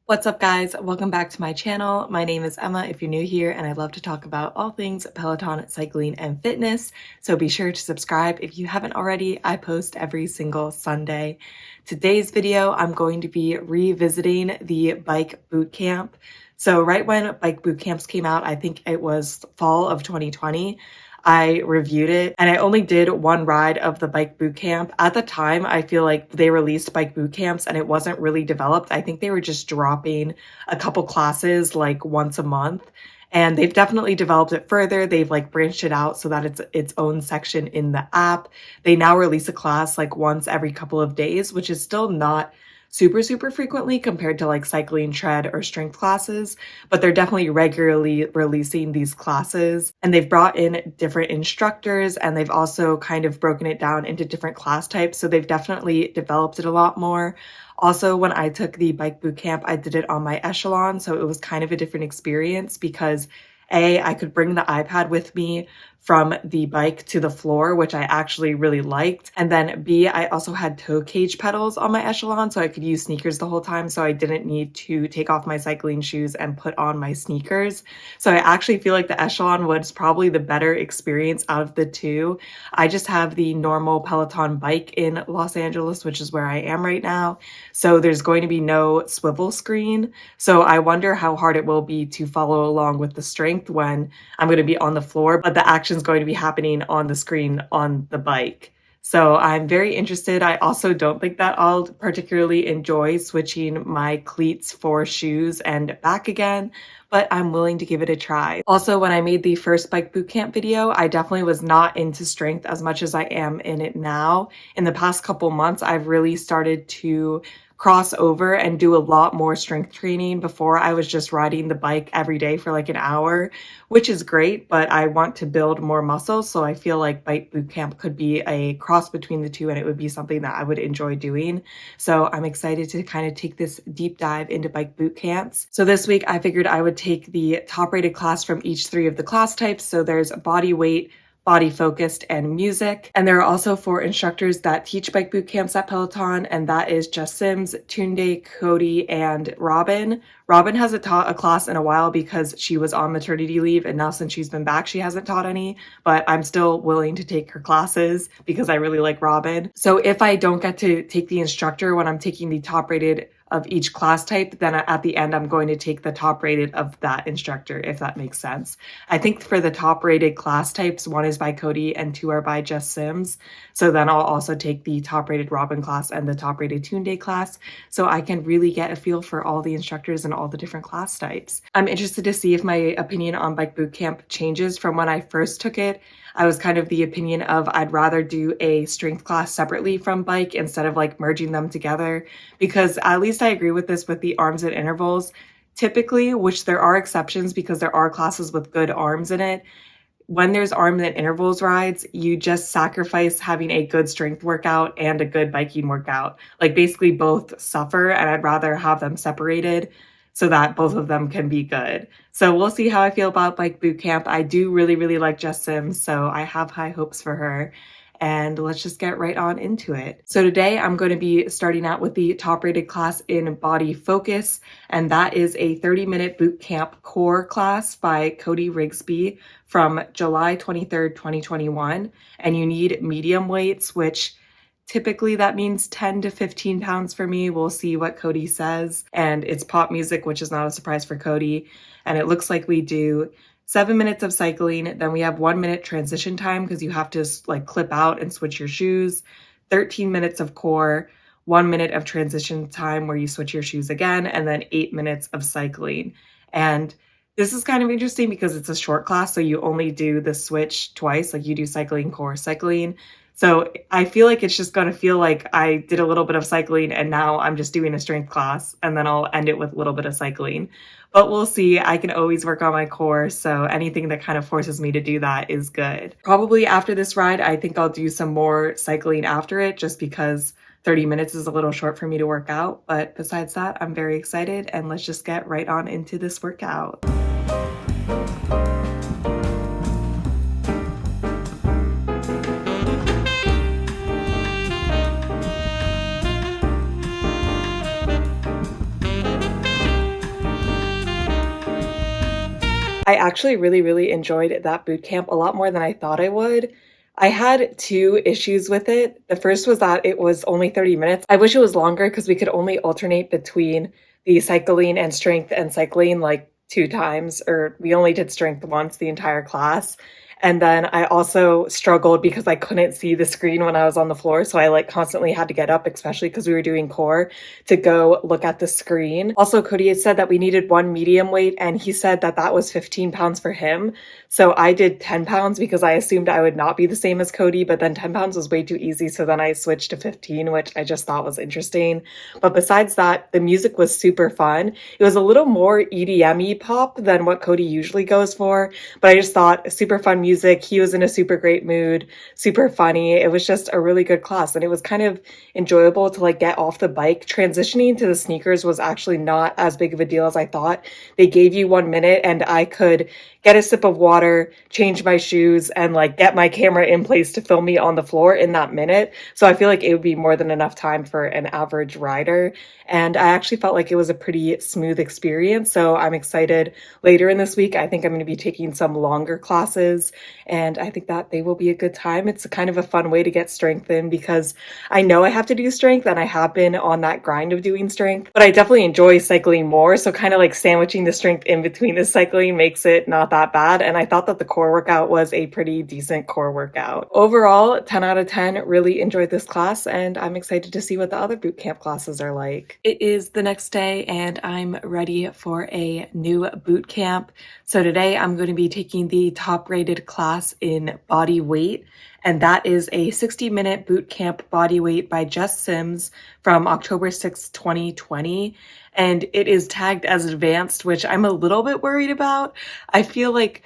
What's up, guys? Welcome back to my channel. My name is Emma if you're new here, and I love to talk about all things Peloton, cycling, and fitness. So be sure to subscribe if you haven't already. I post every single Sunday. Today's video, I'm going to be revisiting the Bike Bootcamp. So right when Bike Bootcamps came out, I think it was fall of 2020, I reviewed it and I only did one ride of the Bike Bootcamp. At the time, I feel like they released Bike Bootcamps and it wasn't really developed. I think they were just dropping a couple classes like once a month. And they've definitely developed it further. They've like branched it out so that it's its own section in the app. They now release a class like once every couple of days, which is still not super frequently compared to like cycling, tread, or strength classes, but they're definitely regularly releasing these classes, and they've brought in different instructors, and they've also kind of broken it down into different class types, so they've definitely developed it a lot more. Also, when I took the Bike Bootcamp, I did it on my Echelon, so it was kind of a different experience because I could bring the iPad with me from the bike to the floor, which I actually really liked. And then B, I also had toe cage pedals on my Echelon, so I could use sneakers the whole time, so I didn't need to take off my cycling shoes and put on my sneakers. So I actually feel like the Echelon was probably the better experience out of the two. I just have the normal Peloton bike in Los Angeles, which is where I am right now. So there's going to be no swivel screen. So I wonder how hard it will be to follow along with the strength when I'm going to be on the floor, but the action is going to be happening on the screen on the bike. So I'm very interested. I also don't think that I'll particularly enjoy switching my cleats for shoes and back again, but I'm willing to give it a try. Also, when I made the first Bike Bootcamp video, I definitely was not into strength as much as I am in it now. In the past couple months, I've really started to cross over and do a lot more strength training. Before, I was just riding the bike every day for like an hour, which is great, but I want to build more muscle, so I feel like Bike Bootcamp could be a cross between the two, and it would be something that I would enjoy doing. So I'm excited to kind of take this deep dive into Bike Bootcamps. So this week, I figured I would take the top-rated class from each three of the class types. So there's body weight, body focused, and music. And there are also 4 instructors that teach Bike Bootcamps at Peloton, and that is Jess Sims, Tunde, Cody, and Robin. Robin hasn't taught a class in a while because she was on maternity leave, and now since she's been back, she hasn't taught any, but I'm still willing to take her classes because I really like Robin. So if I don't get to take the instructor when I'm taking the top rated of each class type, then at the end, I'm going to take the top rated of that instructor, if that makes sense. I think for the top rated class types, 1 is by Cody and 2 are by Jess Sims. So then I'll also take the top rated Robin class and the top rated Tunde class, so I can really get a feel for all the instructors and all the different class types. I'm interested to see if my opinion on Bike Bootcamp changes from when I first took it. I was kind of the opinion of I'd rather do a strength class separately from bike instead of like merging them together, because at least I agree with this with the arms and intervals. Typically, which there are exceptions because there are classes with good arms in it, when there's arms and intervals rides, you just sacrifice having a good strength workout and a good biking workout. Like basically both suffer, and I'd rather have them separated so that both of them can be good. So we'll see how I feel about Bike Bootcamp. I do really like Jess Sims, so I have high hopes for her. And let's just get right on into it. So today I'm going to be starting out with the top rated class in body focus, and that is a 30-minute bootcamp core class by Cody Rigsby from July 23rd, 2021. And you need medium weights, which typically that means 10 to 15 pounds for me. We'll see what Cody says. And it's pop music, which is not a surprise for Cody. And it looks like we do 7 minutes of cycling, then we have 1 minute transition time because you have to like clip out and switch your shoes, 13 minutes of core, 1 minute of transition time where you switch your shoes again, and then 8 minutes of cycling. And this is kind of interesting because it's a short class, so you only do the switch twice, like you do cycling, core, cycling. So I feel like it's just going to feel like I did a little bit of cycling and now I'm just doing a strength class, and then I'll end it with a little bit of cycling. But we'll see. I can always work on my core, so anything that kind of forces me to do that is good. Probably after this ride, I think I'll do some more cycling after it just because 30 minutes is a little short for me to work out. But besides that, I'm very excited, and let's just get right on into this workout. I actually really enjoyed that boot camp a lot more than I thought I would. I had two issues with it. The first was that it was only 30 minutes. I wish it was longer because we could only alternate between the cycling and cycling like two times, or we only did strength once the entire class. And then I also struggled because I couldn't see the screen when I was on the floor. So I like constantly had to get up, especially because we were doing core, to go look at the screen. Also, Cody had said that we needed one medium weight, and he said that that was 15 pounds for him. So I did 10 pounds because I assumed I would not be the same as Cody, but then 10 pounds was way too easy. So then I switched to 15, which I just thought was interesting. But besides that, the music was super fun. It was a little more EDM-y pop than what Cody usually goes for, but I just thought super fun music. He was in a super great mood, super funny. It was just a really good class, and it was kind of enjoyable to like get off the bike. Transitioning to the sneakers was actually not as big of a deal as I thought. They gave you 1 minute and I could get a sip of water, change my shoes, and like get my camera in place to film me on the floor in that minute. So I feel like it would be more than enough time for an average rider. And I actually felt like it was a pretty smooth experience. So I'm excited later in this week. I think I'm going to be taking some longer classes, and I think that they will be a good time. It's kind of a fun way to get strength in because I know I have to do strength and I have been on that grind of doing strength, but I definitely enjoy cycling more. So kind of like sandwiching the strength in between the cycling makes it not that bad. And I thought that the core workout was a pretty decent core workout. Overall, 10 out of 10, really enjoyed this class, and I'm excited to see what the other bootcamp classes are like. It is the next day and I'm ready for a new boot camp. So today I'm going to be taking the top rated class in body weight, and that is a 60-minute boot camp body weight by Jess Sims from October 6, 2020. And it is tagged as advanced, which I'm a little bit worried about. I feel like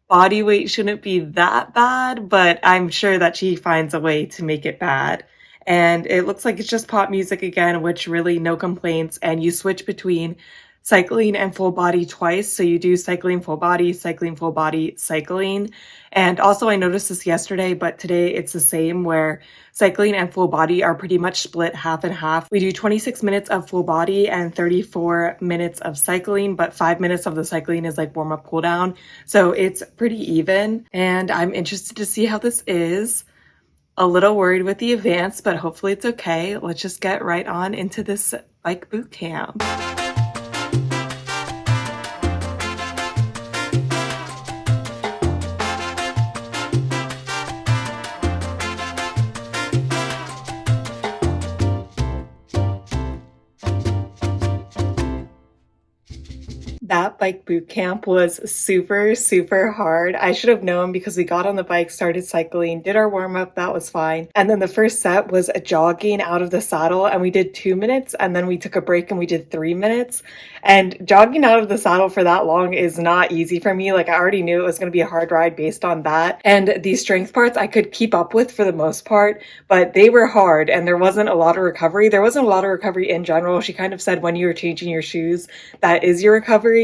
body weight shouldn't be that bad, but I'm sure that she finds a way to make it bad. And it looks like it's just pop music again, which really no complaints. And you switch between cycling and full body twice. So you do cycling, full body, cycling, full body, cycling. And also I noticed this yesterday, but today it's the same, where cycling and full body are pretty much split half and half. We do 26 minutes of full body and 34 minutes of cycling, but 5 minutes of the cycling is like warm up, cool down. So it's pretty even, and I'm interested to see how this is. A little worried with the advance, but hopefully it's okay. Let's just get right on into this bike boot camp. That bike boot camp was super hard. I should have known because we got on the bike, started cycling, did our warm up, that was fine. And then the first set was jogging out of the saddle, and we did 2 minutes, and then we took a break and we did 3 minutes. And jogging out of the saddle for that long is not easy for me. Like I already knew it was going to be a hard ride based on that. And the strength parts I could keep up with for the most part, but they were hard and there wasn't a lot of recovery. There wasn't a lot of recovery in general. She kind of said when you were changing your shoes, that is your recovery,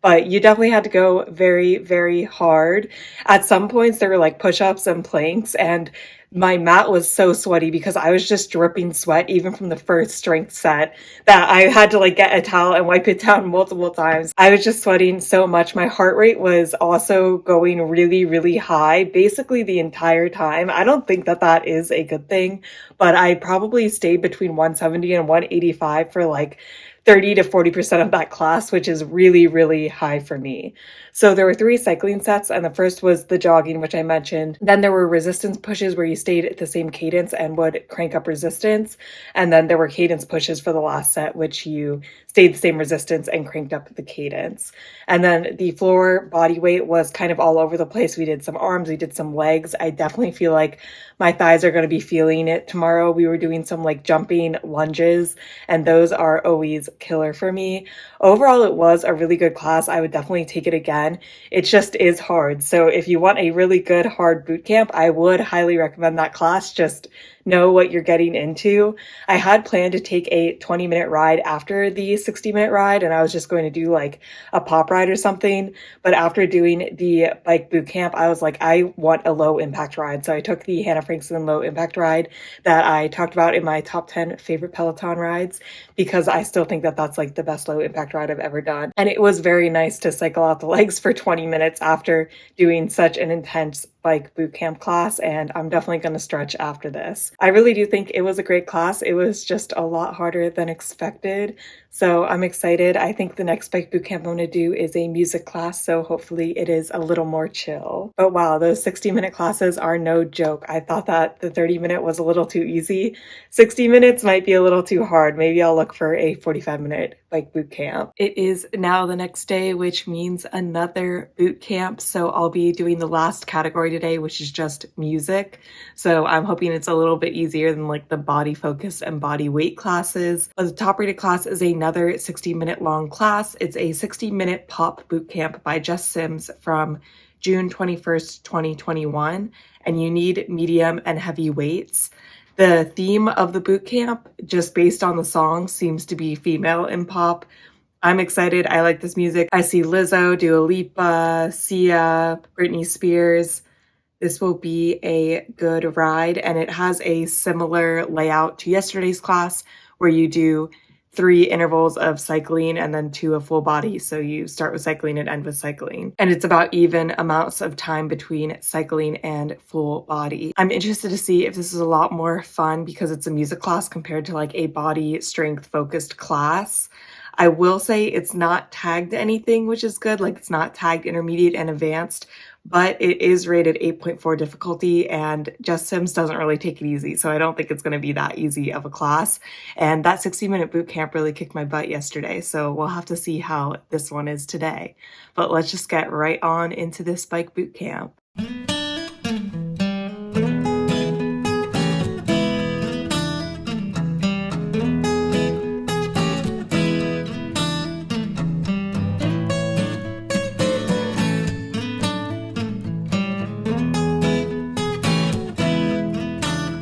but you definitely had to go very hard. At some points there were like push-ups and planks, and my mat was so sweaty because I was just dripping sweat even from the first strength set that I had to like get a towel and wipe it down multiple times. I was just sweating so much. My heart rate was also going really high basically the entire time. I don't think that that is a good thing, but I probably stayed between 170 and 185 for like 30 to 40% of that class, which is really high for me. So there were 3 cycling sets, and the first was the jogging, which I mentioned. Then there were resistance pushes where you stayed at the same cadence and would crank up resistance. And then there were cadence pushes for the last set, which you stayed the same resistance and cranked up the cadence. And then the floor body weight was kind of all over the place. We did some arms, we did some legs. I definitely feel like my thighs are going to be feeling it tomorrow. We were doing some like jumping lunges, and those are always killer for me. Overall, it was a really good class. I would definitely take it again. It just is hard. So if you want a really good hard boot camp, I would highly recommend that class. Just know what you're getting into. I had planned to take a 20-minute ride after the 60-minute ride, and I was just going to do like a pop ride or something. But after doing the bike boot camp, I was like, I want a low impact ride. So I took the Hannah Frankston low impact ride that I talked about in my top 10 favorite Peloton rides, because I still think that that's like the best low impact ride I've ever done. And it was very nice to cycle out the legs for 20 minutes after doing such an intense bike boot camp class, and I'm definitely going to stretch after this. I really do think it was a great class. It was just a lot harder than expected. So I'm excited. I think the next bike boot camp I'm going to do is a music class, so hopefully it is a little more chill. But wow, those 60-minute classes are no joke. I thought that the 30-minute was a little too easy. 60 minutes might be a little too hard. Maybe I'll look for a 45-minute bike boot camp. It is now the next day, which means another boot camp. So I'll be doing the last category today, which is just music. So I'm hoping it's a little bit easier than like the body focus and body weight classes. But the top rated class is another 60-minute long class. It's a 60-minute pop boot camp by Jess Sims from June 21st, 2021. And you need medium and heavy weights. The theme of the boot camp, just based on the song, seems to be female in pop. I'm excited. I like this music. I see Lizzo, Dua Lipa, Sia, Britney Spears. This will be a good ride, and it has a similar layout to yesterday's class where you do 3 intervals of cycling and then 2 of full body. So you start with cycling and end with cycling. And it's about even amounts of time between cycling and full body. I'm interested to see if this is a lot more fun because it's a music class compared to like a body strength focused class. I will say it's not tagged anything, which is good. Like it's not tagged intermediate and advanced, but it is rated 8.4 difficulty, and Jess Sims doesn't really take it easy. So I don't think it's going to be that easy of a class. And that 60-minute boot camp really kicked my butt yesterday. So we'll have to see how this one is today. But let's just get right on into this bike boot camp.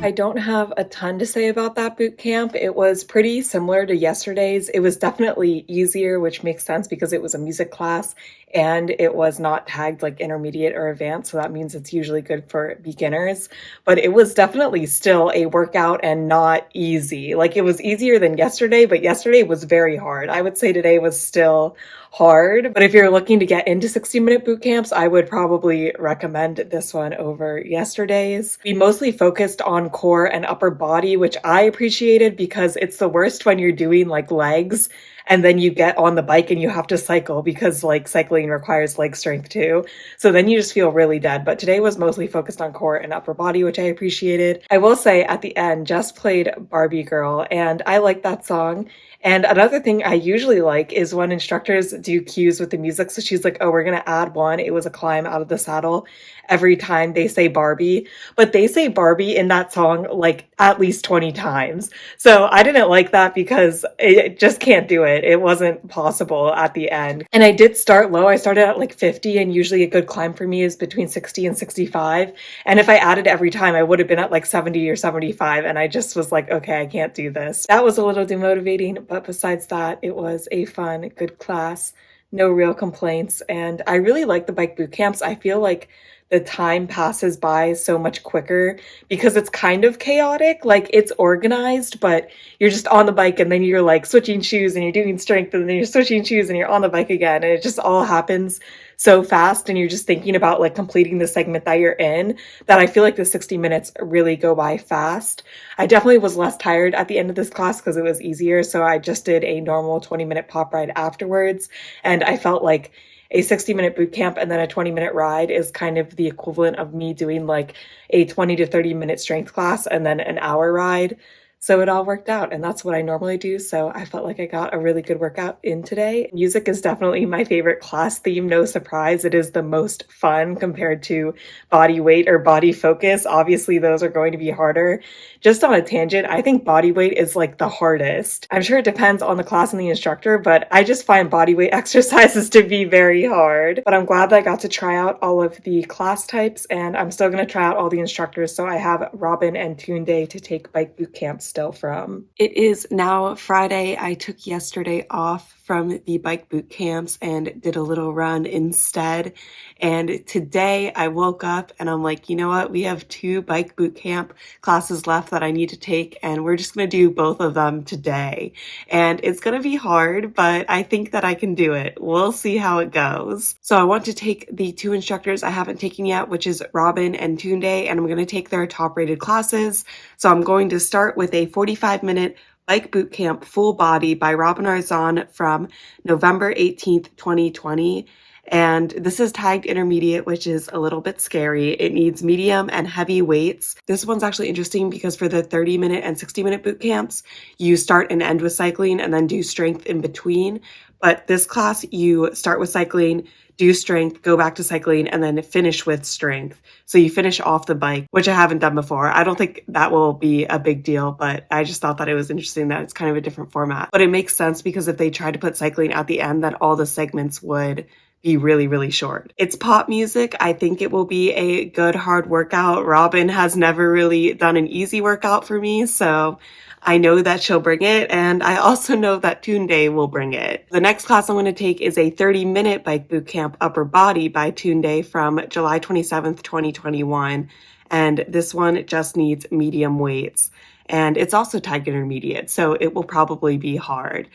I don't have a ton to say about that boot camp. It was pretty similar to yesterday's. It was definitely easier, which makes sense because it was a music class and it was not tagged like intermediate or advanced. So that means it's usually good for beginners, but it was definitely still a workout and not easy. Like it was easier than yesterday, but yesterday was very hard. I would say today was still hard, but if you're looking to get into 60-minute boot camps, I would probably recommend this one over yesterday's. We mostly focused on core and upper body, which I appreciated because it's the worst when you're doing like legs and then you get on the bike and you have to cycle because like cycling requires leg strength too. So then you just feel really dead. But today was mostly focused on core and upper body, which I appreciated. I will say at the end, Jess played Barbie Girl and I like that song. And another thing I usually like is when instructors do cues with the music. So she's like, oh, we're going to add one. It was a climb out of the saddle every time they say Barbie. But they say Barbie in that song like at least 20 times. So I didn't like that because it just can't do it. It wasn't possible at the end. And I did start low. I started at like 50, and usually a good climb for me is between 60 and 65. And if I added every time, I would have been at like 70 or 75. And I just was like, okay, I can't do this. That was a little demotivating. But besides that, it was a fun, good class. No real complaints. And I really like the bike boot camps. I feel like the time passes by so much quicker because it's kind of chaotic. Like it's organized, but you're just on the bike and then you're like switching shoes and you're doing strength and then you're switching shoes and you're on the bike again. And it just all happens so fast. And you're just thinking about like completing the segment that you're in, that I feel like the 60 minutes really go by fast. I definitely was less tired at the end of this class because it was easier. So I just did a normal 20-minute pop ride afterwards. And I felt like a 60-minute boot camp and then a 20-minute ride is kind of the equivalent of me doing like a 20 to 30 minute strength class and then an hour ride. So it all worked out, and that's what I normally do. So I felt like I got a really good workout in today. Music is definitely my favorite class theme, no surprise. It is the most fun compared to body weight or body focus. Obviously, those are going to be harder. Just on a tangent, I think body weight is like the hardest. I'm sure it depends on the class and the instructor, but I just find body weight exercises to be very hard. But I'm glad that I got to try out all of the class types, and I'm still going to try out all the instructors. So I have Robin and Tunde to take bike boot camp still from. It is now Friday. I took yesterday off from the bike boot camps and did a little run instead. And today I woke up and I'm like, you know what? We have 2 bike boot camp classes left that I need to take, and we're just going to do both of them today. And it's going to be hard, but I think that I can do it. We'll see how it goes. So I want to take the 2 instructors I haven't taken yet, which is Robin and Tunde, and I'm going to take their top rated classes. So I'm going to start with a 45-minute Bike Bootcamp Full Body by Robin Arzon from November 18th, 2020. And this is tagged intermediate, which is a little bit scary. It needs medium and heavy weights. This one's actually interesting because for the 30-minute and 60-minute boot camps, you start and end with cycling and then do strength in between. But this class, you start with cycling, do strength, go back to cycling, and then finish with strength. So you finish off the bike, which I haven't done before. I don't think that will be a big deal, but I just thought that it was interesting that it's kind of a different format. But it makes sense because if they tried to put cycling at the end, then all the segments would be really, really short. It's pop music. I think it will be a good hard workout. Robin has never really done an easy workout for me, so I know that she'll bring it, and I also know that Tunde will bring it. The next class I'm going to take is a 30-minute bike boot camp upper body by Tunde from July 27th, 2021, and this one just needs medium weights. And it's also tagged intermediate, so it will probably be hard.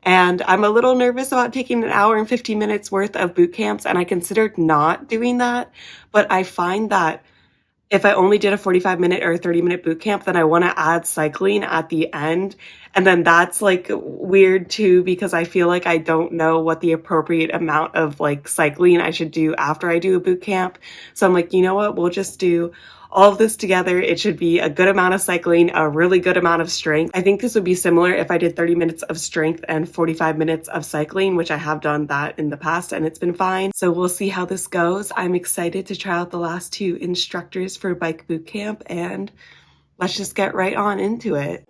And I'm a little nervous about taking an hour and 15 minutes worth of boot camps, and I considered not doing that, but I find that if I only did a 45-minute or a 30-minute boot camp, then I want to add cycling at the end. And then that's like weird too, because I feel like I don't know what the appropriate amount of like cycling I should do after I do a boot camp. So I'm like, you know what? We'll just do all of this together. It should be a good amount of cycling, a really good amount of strength. I think this would be similar if I did 30 minutes of strength and 45 minutes of cycling, which I have done that in the past and it's been fine. So we'll see how this goes. I'm excited to try out the last 2 instructors for Bike Bootcamp, and let's just get right on into it.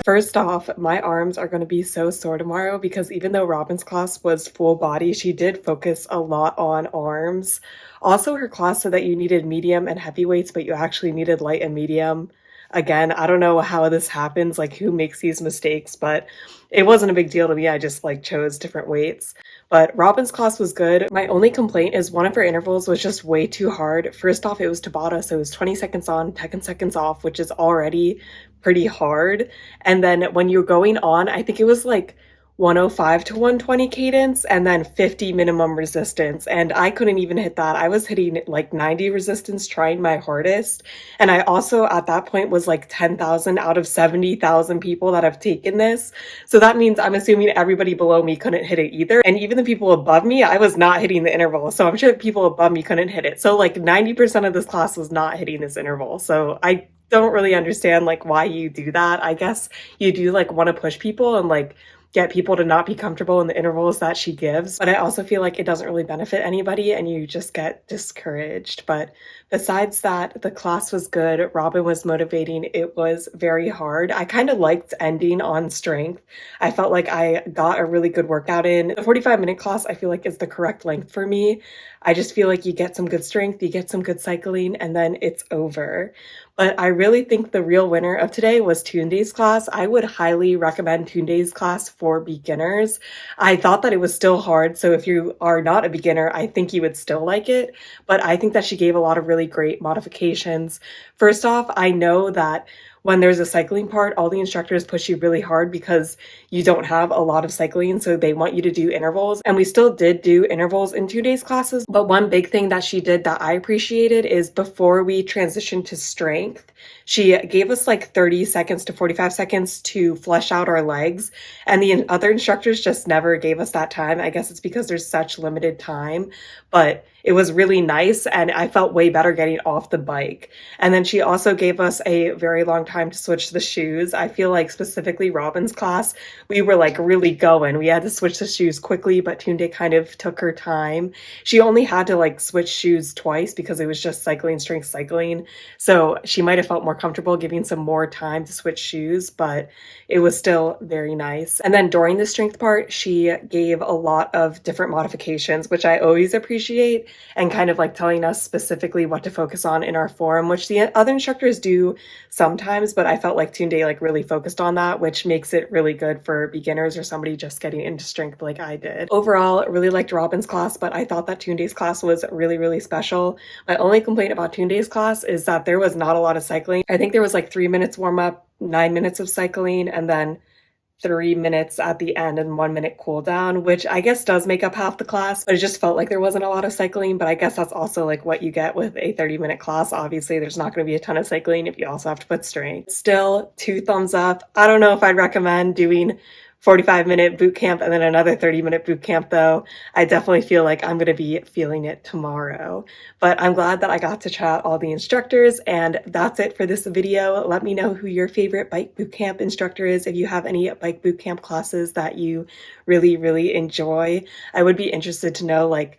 First off, my arms are going to be so sore tomorrow because even though Robin's class was full body, she did focus a lot on arms. Also, her class said that you needed medium and heavy weights, but you actually needed light and medium. Again, I don't know how this happens, like who makes these mistakes, but it wasn't a big deal to me. I just like chose different weights. But Robin's class was good. My only complaint is one of her intervals was just way too hard. First off, it was Tabata, so it was 20 seconds on, 10 seconds off, which is already pretty hard. And then when you're going on, I think it was like 105 to 120 cadence and then 50 minimum resistance. And I couldn't even hit that. I was hitting like 90 resistance, trying my hardest. And I also at that point was like 10,000 out of 70,000 people that have taken this. So that means I'm assuming everybody below me couldn't hit it either. And even the people above me, I was not hitting the interval. So I'm sure the people above me couldn't hit it. So like 90% of this class was not hitting this interval. So I don't really understand like why you do that. I guess you do like want to push people and like get people to not be comfortable in the intervals that she gives. But I also feel like it doesn't really benefit anybody and you just get discouraged. But besides that, the class was good. Robin was motivating. It was very hard. I kind of liked ending on strength. I felt like I got a really good workout in. The 45-minute class, I feel like is the correct length for me. I just feel like you get some good strength, you get some good cycling, and then it's over. But I really think the real winner of today was Tunde's class. I would highly recommend Tunde's class for beginners. I thought that it was still hard, so if you are not a beginner, I think you would still like it. But I think that she gave a lot of really great modifications. First off, I know that when there's a cycling part, all the instructors push you really hard because you don't have a lot of cycling, so they want you to do intervals. And we still did do intervals in 2 days classes. But one big thing that she did that I appreciated is before we transitioned to strength, she gave us like 30 seconds to 45 seconds to flesh out our legs. And the other instructors just never gave us that time. I guess it's because there's such limited time, but it was really nice and I felt way better getting off the bike. And then she also gave us a very long time to switch the shoes. I feel like specifically Robin's class, we were like really going. We had to switch the shoes quickly, but Tunde kind of took her time. She only had to like switch shoes twice because it was just cycling, strength cycling. So she might have felt more comfortable giving some more time to switch shoes, but it was still very nice. And then during the strength part, she gave a lot of different modifications, which I always appreciate, and kind of like telling us specifically what to focus on in our form, which the other instructors do sometimes, but I felt like Tunde like really focused on that, which makes it really good for beginners or somebody just getting into strength like I did. Overall, I really liked Robin's class, but I thought that Tunde's class was really, really special. My only complaint about Tunde's class is that there was not a lot of cycling. I think there was like 3 minutes warm up, 9 minutes of cycling, and then 3 minutes at the end and 1 minute cool down, which I guess does make up half the class, but it just felt like there wasn't a lot of cycling. But I guess that's also like what you get with a 30-minute class. Obviously, there's not going to be a ton of cycling if you also have to put strength. Still, 2 thumbs up. I don't know if I'd recommend doing 45-minute boot camp and then another 30-minute boot camp though. I definitely feel like I'm going to be feeling it tomorrow. But I'm glad that I got to chat all the instructors, and that's it for this video. Let me know who your favorite bike boot camp instructor is. If you have any bike boot camp classes that you really, really enjoy, I would be interested to know like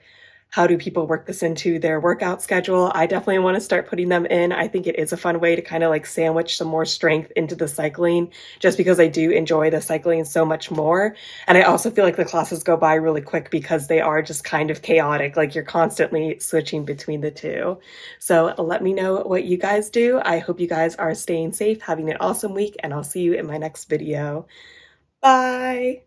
how do people work this into their workout schedule? I definitely want to start putting them in. I think it is a fun way to kind of like sandwich some more strength into the cycling, just because I do enjoy the cycling so much more. And I also feel like the classes go by really quick because they are just kind of chaotic. Like you're constantly switching between the two. So let me know what you guys do. I hope you guys are staying safe, having an awesome week, and I'll see you in my next video. Bye.